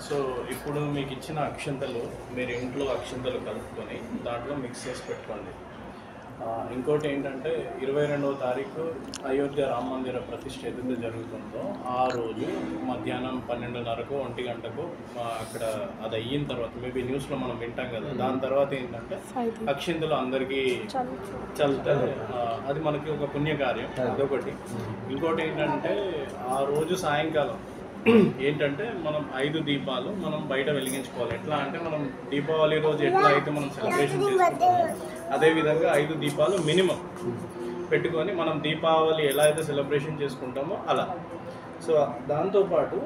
So ఇప్పుడు మీకు ఇచ్చిన అక్షంతలు మీరు ఇంట్లో అక్షంతలు కలుపుకొని దాంట్లో మిక్స్ చేసి పెట్టుకోండి. ఇంకోటి ఏంటంటే 22వ తారీఖు అయోధ్య రామ మందిర ప్రతిష్ఠ ఏదైతే జరుగుతుందో ఆ రోజు మధ్యాహ్నం 12:30కు 1 గంటకు అక్కడ అది అయిన తర్వాత మేబీ న్యూస్లో మనం వింటాం కదా, దాని తర్వాత ఏంటంటే అక్షింతలు అందరికీ చల్లుతారు. అది మనకి ఒక పుణ్యకార్యం, అదొకటి. ఇంకోటి ఏంటంటే ఆ రోజు సాయంకాలం ఏంటంటే మనం 5 దీపాలు మనం బయట వెలిగించుకోవాలి. ఎట్లా అంటే మనం దీపావళి రోజు ఎట్లా అయితే మనం సెలబ్రేషన్ చేసుకుంటామో అదేవిధంగా 5 దీపాలు మినిమం పెట్టుకొని మనం దీపావళి ఎలా అయితే సెలబ్రేషన్ చేసుకుంటామో అలా. సో దాంతోపాటు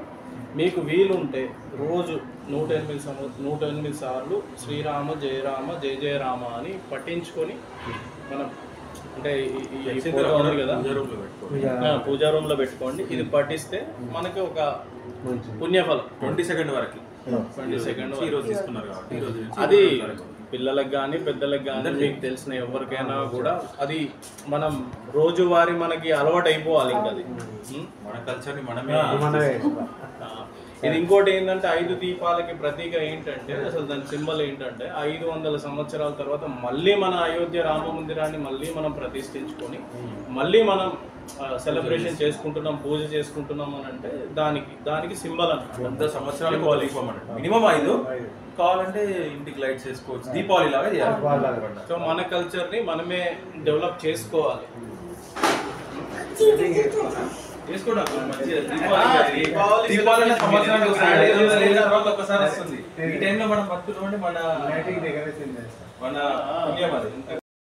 మీకు వీలుంటే రోజు 108 సార్లు శ్రీరామ జయ రామ జయ జయ రామ అని పఠించుకొని మనం అంటే ఈ ఫోటో ఉంది కదా పూజా రూమ్లో పెట్టుకోండి. ఇది పఠిస్తే మనకి ఒక పుణ్యఫలం 22 వరకు 22 ఈరోజు తీసుకున్నారు కాబట్టి అది పిల్లలకు కానీ పెద్దలకు కానీ మీకు తెలిసిన ఎవరికైనా కూడా అది మనం రోజువారీ మనకి అలవాటు అయిపోవాలి. ఇంకా అది మన కల్చర్ని మనమే. ఇది ఇంకోటి ఏంటంటే 5 దీపాలకి ప్రతీక ఏంటంటే అసలు దాని సింబల్ ఏంటంటే 500 సంవత్సరాల తర్వాత మళ్ళీ మన అయోధ్య రామ మందిరాన్ని మళ్ళీ మనం ప్రతిష్ఠించుకొని మళ్ళీ మనం సెలబ్రేషన్ చేసుకుంటున్నాం, పూజ చేసుకుంటున్నాం అని అంటే దానికి సింబల్ అన్నమాట. 100 సంవత్సరాలు మినిమం 5 కావాలంటే ఇంటికి లైట్స్ వేసుకోవచ్చు, దీపావళి లాగా చేయాలి. సో మన కల్చర్ని మనమే డెవలప్ చేసుకోవాలి. దీపావళి సంవత్సరానికి ఒకసారి వస్తుంది. ఈ టైంలో మనం భక్తులు మన పుణ్యం అది.